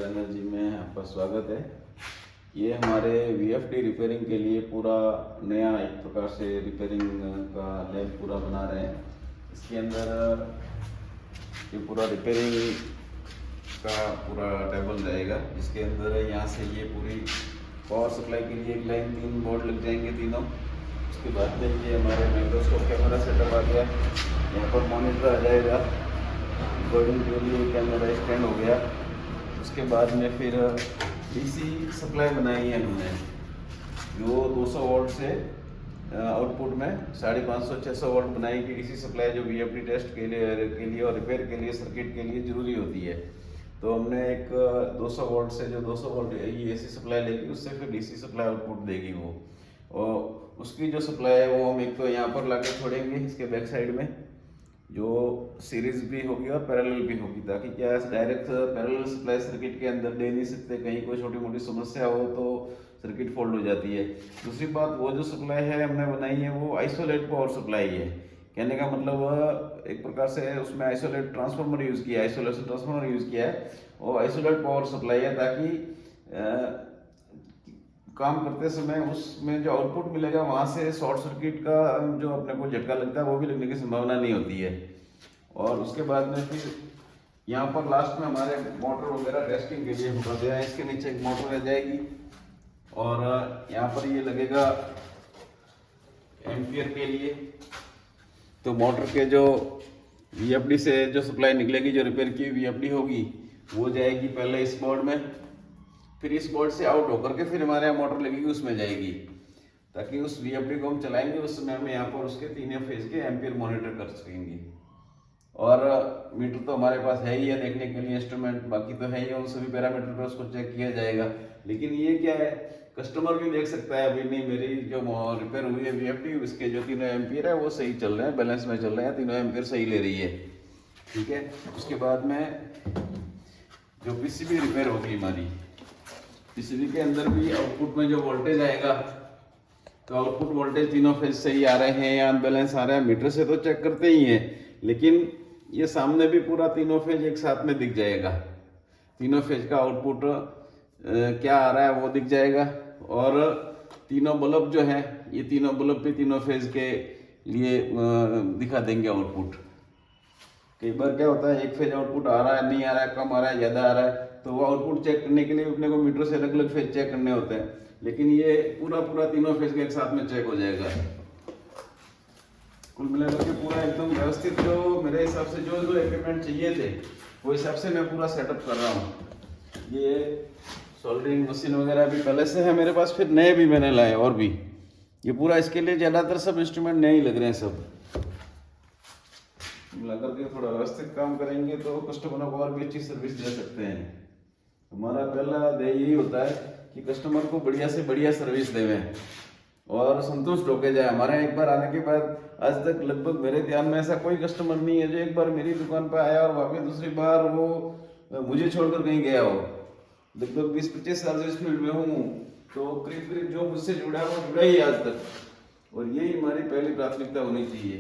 Solar energy में आपका स्वागत है। ये हमारे वीएफडी रिपेयरिंग के लिए पूरा नया एक प्रकार से रिपेयरिंग का लैब पूरा बना रहे हैं। इसके अंदर ये पूरा रिपेयरिंग का पूरा टेबल रहेगा, जिसके अंदर यहाँ से ये पूरी पावर सप्लाई के लिए एक लाइन 3 बोर्ड लग जाएंगे तीनों। उसके बाद में ये हमारे माइक्रोस्कोप कैमरा सेटअप आ गया, यहाँ पर मॉनिटर आ जाएगा, रिकॉर्डिंग के लिए कैमरा स्टैंड हो गया। उसके बाद में फिर डीसी सप्लाई बनाई है हमने, जो 200 वोल्ट से आउटपुट में 550-600 वोल्ट बनाई की डीसी सप्लाई, जो वीएफडी टेस्ट के लिए और रिपेयर के लिए सर्किट के लिए ज़रूरी होती है। तो हमने एक 200 वोल्ट से जो 200 वोल्ट ये एसी सप्लाई लेगी, उससे फिर डीसी सप्लाई आउटपुट देगी वो, और उसकी जो सप्लाई है वो हम एक तो यहाँ पर लाके छोड़ेंगे इसके बैक साइड में, जो सीरीज भी होगी और पैरेलल भी होगी, ताकि क्या डायरेक्ट पैरेलल सप्लाई सर्किट के अंदर दे नहीं सकते, कहीं कोई छोटी मोटी समस्या हो तो सर्किट फोल्ड हो जाती है। दूसरी बात, वो जो सप्लाई है हमने बनाई है वो आइसोलेट पावर सप्लाई है। कहने का मतलब एक प्रकार से उसमें आइसोलेट ट्रांसफार्मर यूज़ किया है, आइसोलेशन ट्रांसफार्मर यूज़ किया है, और आइसोलेट पावर सप्लाई है, ताकि काम करते समय उसमें जो आउटपुट मिलेगा वहाँ से शॉर्ट सर्किट का जो अपने को झटका लगता है वो भी लगने की संभावना नहीं होती है। और उसके बाद में फिर यहाँ पर लास्ट में हमारे मोटर वगैरह टेस्टिंग के लिए होगा दिया है। इसके नीचे एक मोटर रह जाएगी और यहाँ पर ये लगेगा एम्पियर के लिए। तो मोटर के जो वीएफडी से जो सप्लाई निकलेगी, जो रिपेयर की वीएफडी होगी, वो जाएगी पहले इस बोर्ड में, फिर इस बोर्ड से आउट होकर के फिर हमारे यहाँ मोटर लगेगी, उसमें जाएगी, ताकि उस वीएफडी को हम चलाएंगे उस समय हम यहाँ पर उसके 3 फेज के एम्पियर मॉनिटर कर सकेंगे। और मीटर तो हमारे पास है ही है देखने के लिए, इंस्ट्रूमेंट बाकी तो है ही, उन सभी पैरामीटर पर उसको चेक किया जाएगा। लेकिन ये क्या है, कस्टमर भी देख सकता है अभी नहीं मेरी जो रिपेयर हुई है वीएफडी, उसके जो 3 एम्पियर है वो सही चल रहे हैं, बैलेंस में चल रहे हैं, 3 एम्पियर सही ले रही है। ठीक है। उसके बाद में जो पीसीबी रिपेयर होगी हमारी, पीसीबी के अंदर भी आउटपुट में जो वोल्टेज आएगा, तो आउटपुट वोल्टेज 3 फेज सही आ रहे हैं या अनबैलेंस आ रहे हैं, मीटर से तो चेक करते ही हैं, लेकिन ये सामने भी पूरा 3 फेज एक साथ में दिख जाएगा। 3 फेज का आउटपुट क्या आ रहा है वो दिख जाएगा, और तीनों बल्ब जो है, ये तीनों बल्ब भी 3 फेज के लिए दिखा देंगे आउटपुट। कई बार क्या होता है, एक फेज आउटपुट आ रहा है, नहीं आ रहा है, कम आ रहा है, ज़्यादा आ रहा है, तो वो आउटपुट चेक करने के लिए अपने को मीटर से अलग अलग फेज चेक करने होते हैं, लेकिन ये पूरा 3 फेज के एक साथ में चेक हो जाएगा। कुल मिलाकर के पूरा एकदम व्यवस्थित, जो मेरे हिसाब से जो जो इक्विपमेंट चाहिए थे वो हिसाब से मैं पूरा सेटअप कर रहा हूँ। ये सोल्डरिंग मशीन वगैरह भी पहले से है मेरे पास, फिर नए भी मैंने लाए, और भी ये पूरा इसके लिए ज़्यादातर सब इंस्ट्रूमेंट नए ही लग रहे हैं। सब मिलाकर के थोड़ा व्यवस्थित काम करेंगे तो कस्टमरों को और भी अच्छी सर्विस दे सकते हैं। हमारा पहला ध्येय यही होता है कि कस्टमर को बढ़िया से बढ़िया सर्विस देवें और संतुष्ट होके जाए। हमारे एक बार आने के बाद आज तक लगभग मेरे ध्यान में ऐसा कोई कस्टमर नहीं है जो एक बार मेरी दुकान पर आया और वापस दूसरी बार वो मुझे छोड़कर कहीं गया हो। लगभग 20-25 साल से इस फील्ड में हूँ, तो करीब करीब जो मुझसे जुड़ा है वो जुड़ा ही आज तक, और यही हमारी पहली प्राथमिकता होनी चाहिए।